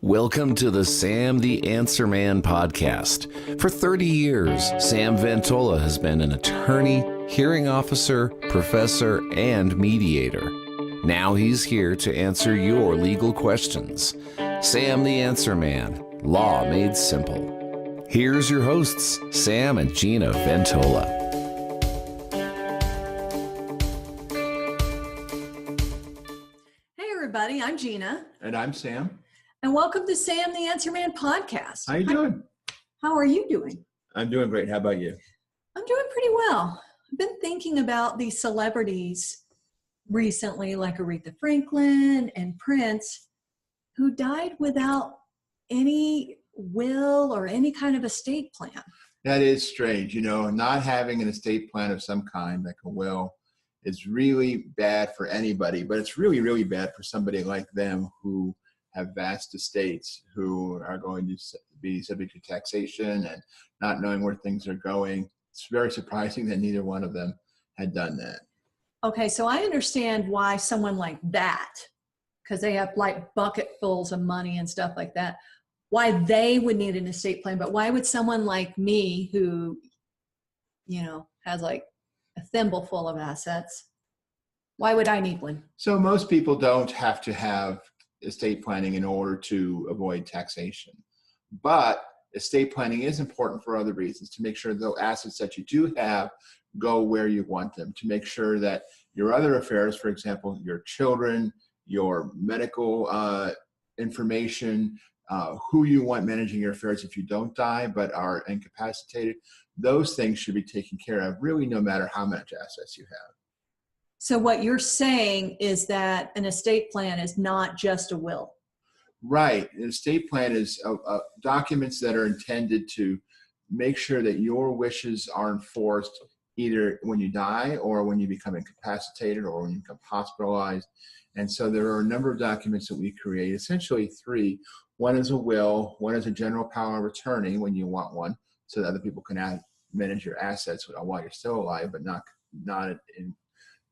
Welcome to the Sam the Answer Man podcast. For 30 years, Sam Ventola has been an attorney, hearing officer, professor, and mediator. Now he's here to answer your legal questions. Sam the Answer Man, law made simple. Here's your hosts, Sam and Gina Ventola. Hey everybody, I'm Gina. And I'm Sam. And welcome to Sam the Answer Man podcast. How you doing? How are you doing? I'm doing great. How about you? I'm doing pretty well. I've been thinking about these celebrities recently, like Aretha Franklin and Prince, who died without any will or any kind of estate plan. That is strange. Not having an estate plan of some kind, like a will, is really bad for anybody, but it's really, really bad for somebody like them who have vast estates, who are going to be subject to taxation and not knowing where things are going. It's very surprising that neither one of them had done that. Okay, so I understand why someone like that, because they have like bucketfuls of money and stuff like that, why they would need an estate plan. But why would someone like me who, has like a thimble full of assets, why would I need one? So most people don't have to have estate planning in order to avoid taxation. But estate planning is important for other reasons, to make sure the assets that you do have go where you want them, to make sure that your other affairs, for example, your children, your medical information, who you want managing your affairs if you don't die but are incapacitated, those things should be taken care of, really, no matter how much assets you have. So what you're saying is that an estate plan is not just a will. Right. An estate plan is documents that are intended to make sure that your wishes are enforced either when you die or when you become incapacitated or when you become hospitalized. And so there are a number of documents that we create, essentially three. One is a will, one is a general power of attorney when you want one, so that other people can manage your assets while you're still alive, but not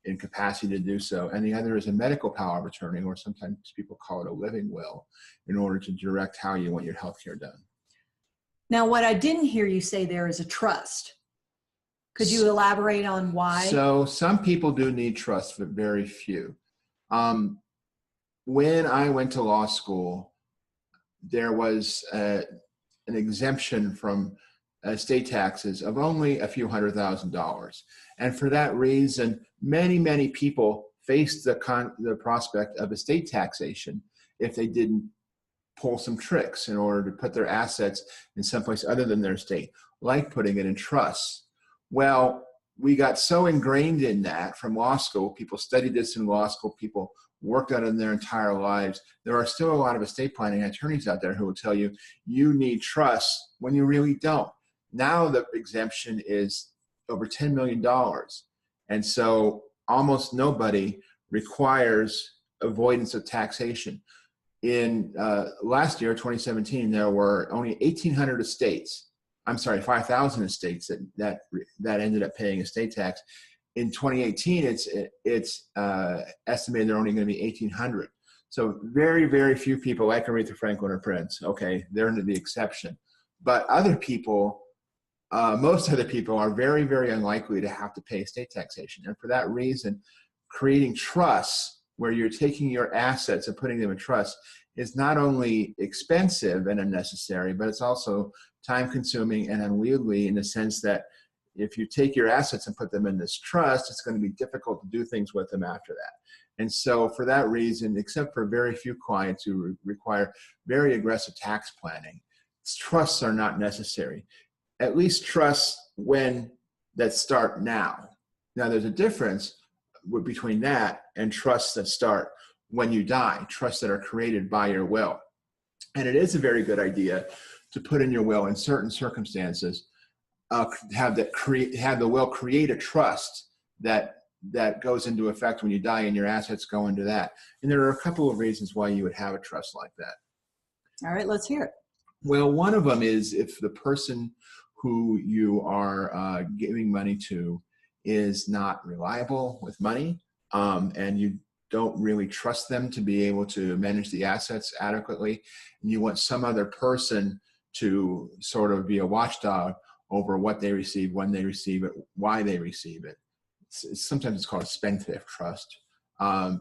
in capacity to do so. And the other is a medical power of attorney, or sometimes people call it a living will, in order to direct how you want your health care done. Now, what I didn't hear you say there is a trust. Could you elaborate on why? So some people do need trust, but very few. When I went to law school, there was an exemption from estate taxes of only a few $100,000. And for that reason, many, many people faced the prospect of estate taxation if they didn't pull some tricks in order to put their assets in someplace other than their estate, like putting it in trusts. Well, we got so ingrained in that from law school. People studied this in law school. People worked on it in their entire lives. There are still a lot of estate planning attorneys out there who will tell you you need trusts when you really don't. Now the exemption is over $10 million. And so almost nobody requires avoidance of taxation. In last year, 2017, there were only 5,000 estates that ended up paying estate tax. In 2018, it's estimated there are only going to be 1,800. So very, very few people like Aretha Franklin or Prince, okay, they're into the exception. But other people, most other people are very, very unlikely to have to pay estate taxation. And for that reason, creating trusts where you're taking your assets and putting them in trust is not only expensive and unnecessary, but it's also time-consuming and unwieldy, in the sense that if you take your assets and put them in this trust, it's going to be difficult to do things with them after that. And so for that reason, except for very few clients who require very aggressive tax planning, trusts are not necessary. At least trusts that start now. Now there's a difference between that and trusts that start when you die, trusts that are created by your will. And it is a very good idea to put in your will in certain circumstances, have the will create a trust that goes into effect when you die, and your assets go into that. And there are a couple of reasons why you would have a trust like that. All right, let's hear it. Well, one of them is if the person who you are giving money to is not reliable with money, and you don't really trust them to be able to manage the assets adequately. And you want some other person to sort of be a watchdog over what they receive, when they receive it, why they receive it. Sometimes it's called a spendthrift trust.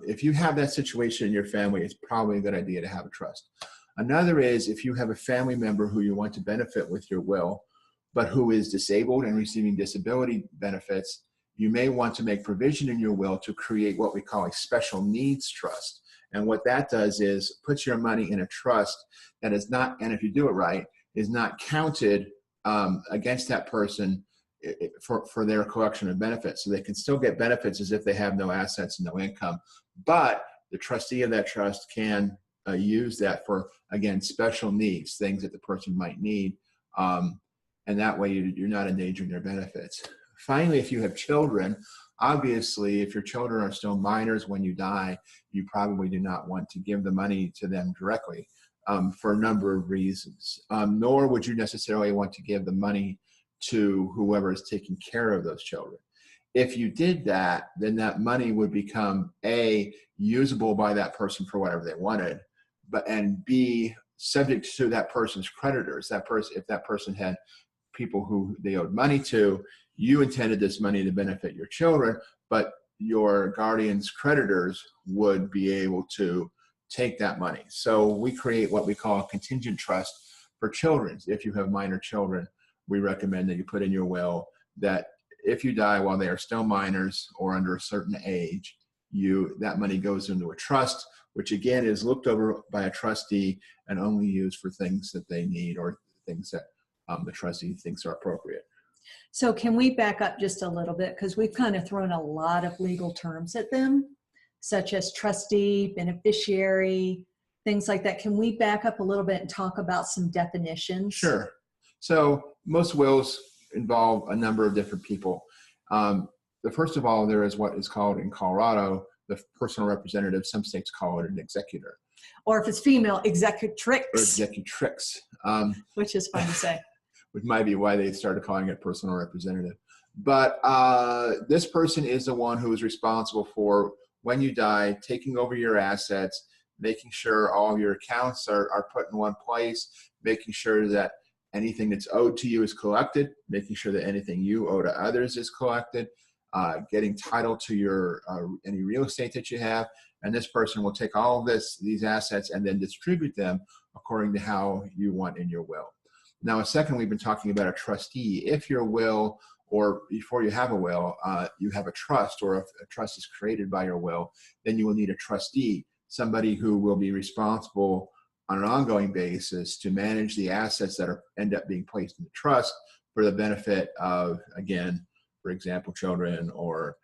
If you have that situation in your family, it's probably a good idea to have a trust. Another is if you have a family member who you want to benefit with your will, but who is disabled and receiving disability benefits, you may want to make provision in your will to create what we call a special needs trust. And what that does is puts your money in a trust that is not, and if you do it right, is not counted against that person for their collection of benefits. So they can still get benefits as if they have no assets and no income. But the trustee of that trust can use that for, again, special needs, things that the person might need. And that way you're not endangering their benefits. Finally, if you have children, obviously, if your children are still minors when you die, you probably do not want to give the money to them directly for a number of reasons. Nor would you necessarily want to give the money to whoever is taking care of those children. If you did that, then that money would become A, usable by that person for whatever they wanted, and B, subject to that person's creditors. That person, if that person had people who they owed money to, you intended this money to benefit your children, but your guardian's creditors would be able to take that money. So we create what we call a contingent trust for children. If you have minor children, we recommend that you put in your will that if you die while they are still minors or under a certain age, that money goes into a trust, which again is looked over by a trustee and only used for things that they need or things that the trustee thinks are appropriate. So can we back up just a little bit? Because we've kind of thrown a lot of legal terms at them, such as trustee, beneficiary, things like that. Can we back up a little bit and talk about some definitions? Sure. So most wills involve a number of different people. First of all, there is what is called in Colorado, the personal representative. Some states call it an executor. Or if it's female, executrix. Or executrix. Which is fun to say. Which might be why they started calling it personal representative. But this person is the one who is responsible for, when you die, taking over your assets, making sure all your accounts are put in one place, making sure that anything that's owed to you is collected, making sure that anything you owe to others is collected, getting title to your any real estate that you have. And this person will take all of these assets and then distribute them according to how you want in your will. Now, second, we've been talking about a trustee. If your will, or before you have a will, you have a trust, or if a trust is created by your will, then you will need a trustee, somebody who will be responsible on an ongoing basis to manage the assets that end up being placed in the trust for the benefit of, again, for example, children or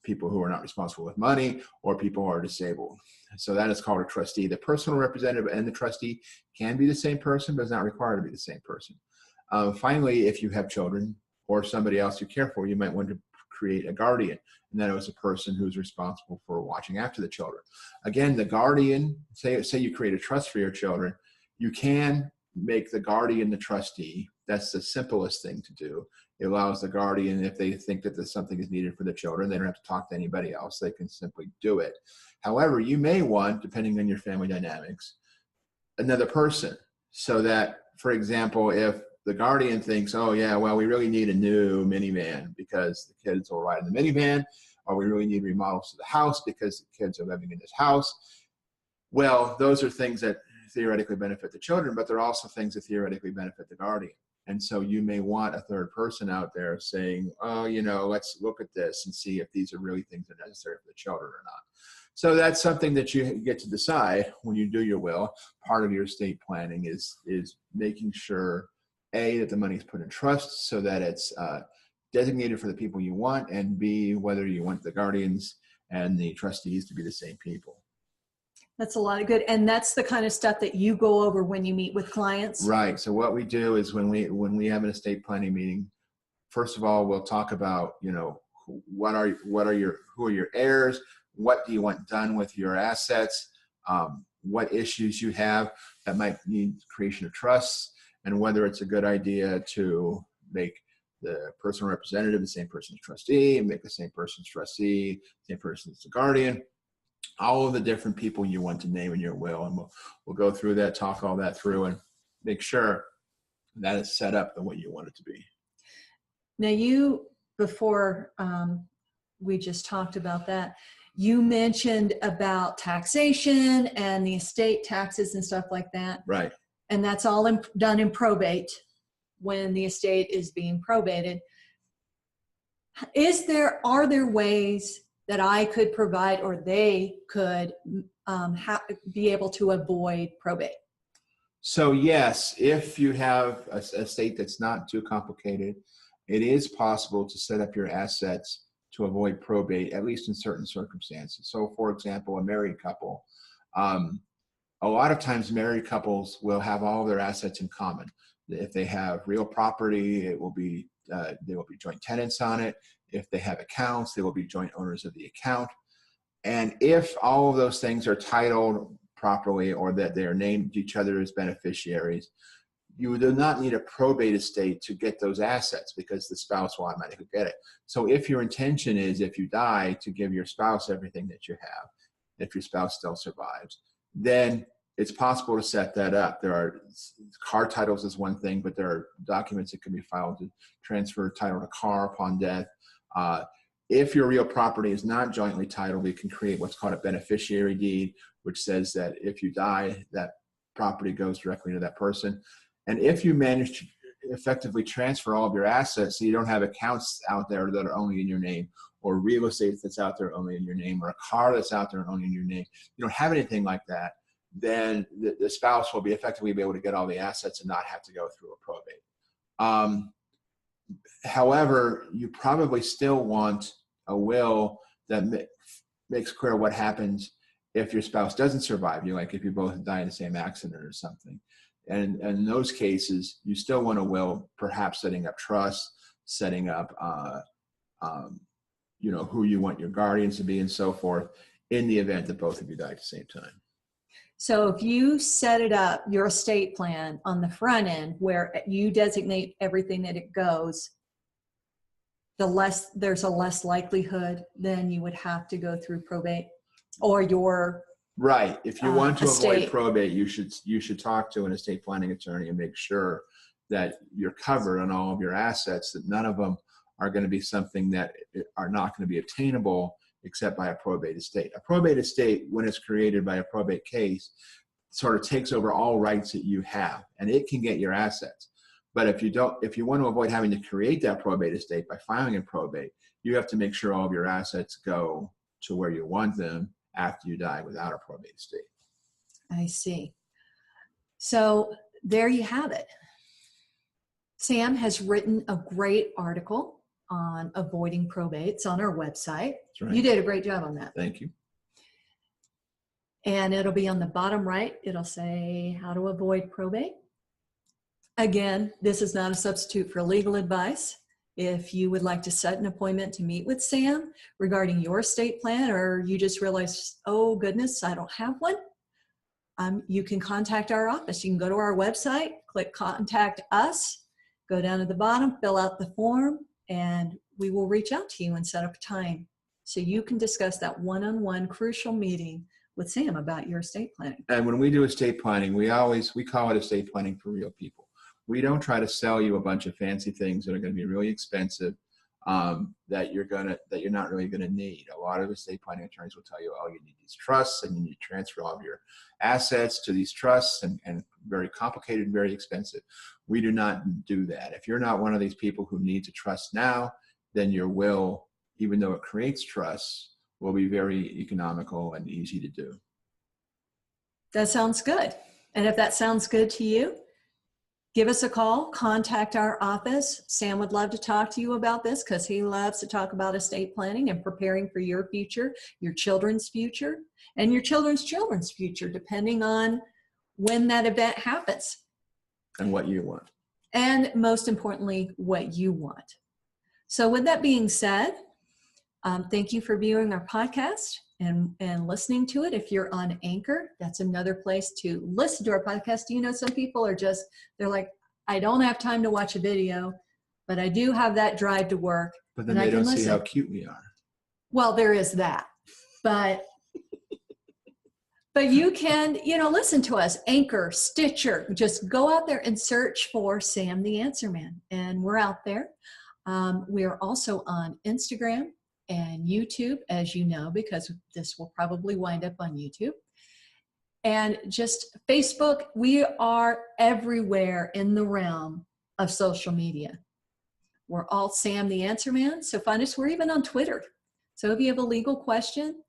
people who are not responsible with money or people who are disabled. So that is called a trustee. The personal representative and the trustee can be the same person, but it's not required to be the same person. Finally, if you have children or somebody else you care for, you might want to create a guardian. And that is a person who's responsible for watching after the children. Again, the guardian, say you create a trust for your children, you can make the guardian the trustee. That's the simplest thing to do. It allows the guardian, if they think that something is needed for the children, they don't have to talk to anybody else. They can simply do it. However, you may want, depending on your family dynamics, another person. So that, for example, if the guardian thinks, oh yeah, well, we really need a new minivan because the kids will ride in the minivan, or we really need remodels to the house because the kids are living in this house. Well, those are things that theoretically benefit the children, but they're also things that theoretically benefit the guardian. And so you may want a third person out there saying, oh, let's look at this and see if these are really things that are necessary for the children or not. So that's something that you get to decide when you do your will. Part of your estate planning is making sure, A, that the money is put in trust so that it's designated for the people you want, and B, whether you want the guardians and the trustees to be the same people. That's a lot of good. And that's the kind of stuff that you go over when you meet with clients? Right. So what we do is when we have an estate planning meeting, first of all, we'll talk about, who are your heirs? What do you want done with your assets? What issues you have that might need creation of trusts, and whether it's a good idea to make the personal representative the same person's trustee, and make the same person's trustee, same person's the guardian. all of the different people you want to name in your will. And we'll go through that, talk all that through, and make sure that is set up the way you want it to be. Now before we just talked about that, you mentioned about taxation and the estate taxes and stuff like that. Right. And that's all done in when the estate is being probated. Are there ways that I could provide, or they could be able to avoid probate? So yes, if you have a estate that's not too complicated, it is possible to set up your assets to avoid probate, at least in certain circumstances. So for example, a married couple, a lot of times married couples will have all of their assets in common. If they have real property, they will be joint tenants on it. If they have accounts, they will be joint owners of the account. And if all of those things are titled properly, or that they are named each other as beneficiaries, you do not need a probate estate to get those assets, because the spouse will automatically get it. So if your intention is, if you die, to give your spouse everything that you have, if your spouse still survives, then it's possible to set that up. There are car titles is one thing, but there are documents that can be filed to transfer title to car upon death. If your real property is not jointly titled, we can create what's called a beneficiary deed, which says that if you die, that property goes directly to that person. And if you manage to effectively transfer all of your assets, so you don't have accounts out there that are only in your name, or real estate that's out there only in your name, or a car that's out there only in your name, you don't have anything like that, then the spouse will be effectively be able to get all the assets and not have to go through a probate. However, you probably still want a will that makes clear what happens if your spouse doesn't survive you, like if you both die in the same accident or something. And in those cases, you still want a will, perhaps setting up trusts, setting up, who you want your guardians to be and so forth, in the event that both of you die at the same time. So if you set it up, your estate plan on the front end, where you designate everything that it goes, there's a less likelihood then you would have to go through probate, or your right. If you want to estate. avoid probate, you should talk to an estate planning attorney and make sure that you're covered on all of your assets, that none of them are going to be something that are not going to be obtainable except by a probate estate. A probate estate, when it's created by a probate case, sort of takes over all rights that you have, and it can get your assets. But if you want to avoid having to create that probate estate by filing in probate, you have to make sure all of your assets go to where you want them after you die without a probate estate. I see. So there you have it. Sam has written a great article on avoiding probate. It's on our website. That's right. You did a great job on that. Thank you. And it'll be on the bottom right. It'll say how to avoid probate. Again, this is not a substitute for legal advice. If you would like to set an appointment to meet with Sam regarding your estate plan, or you just realize, oh goodness, I don't have one, you can contact our office. You can go to our website, click contact us, go down to the bottom, fill out the form, and we will reach out to you and set up a time so you can discuss that one-on-one crucial meeting with Sam about your estate planning. And when we do estate planning, we call it estate planning for real people. We don't try to sell you a bunch of fancy things that are going to be really expensive, that you're not really going to need. A lot of estate planning attorneys will tell you, oh, you need these trusts and you need to transfer all of your assets to these trusts, and very complicated, very expensive. We do not do that. If you're not one of these people who needs a trust now, then your will, even though it creates trusts, will be very economical and easy to do. That sounds good. And if that sounds good to you, give us a call, contact our office. Sam would love to talk to you about this because he loves to talk about estate planning and preparing for your future, your children's future, and your children's children's future, depending on when that event happens. And what you want. And most importantly, what you want. So with that being said, thank you for viewing our podcast and listening to it. If you're on Anchor, that's another place to listen to our podcast. You know, some people are they're like, I don't have time to watch a video, but I do have that drive to work. But then they don't see how cute we are. Well, there is that. But But you can, listen to us, Anchor, Stitcher. Just go out there and search for Sam the Answer Man. And we're out there. We are also on Instagram and YouTube, as you know, because this will probably wind up on YouTube. And just Facebook. We are everywhere in the realm of social media. We're all Sam the Answer Man. So find us. We're even on Twitter. So if you have a legal question,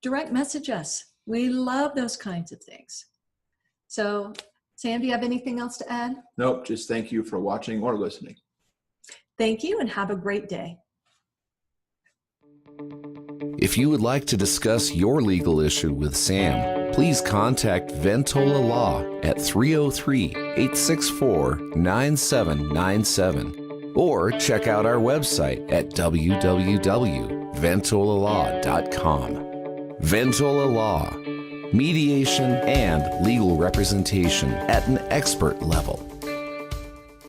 direct message us. We love those kinds of things. So, Sam, do you have anything else to add? Nope, just thank you for watching or listening. Thank you and have a great day. If you would like to discuss your legal issue with Sam, please contact Ventola Law at 303-864-9797 or check out our website at www.ventolalaw.com. Ventola Law, mediation and legal representation at an expert level.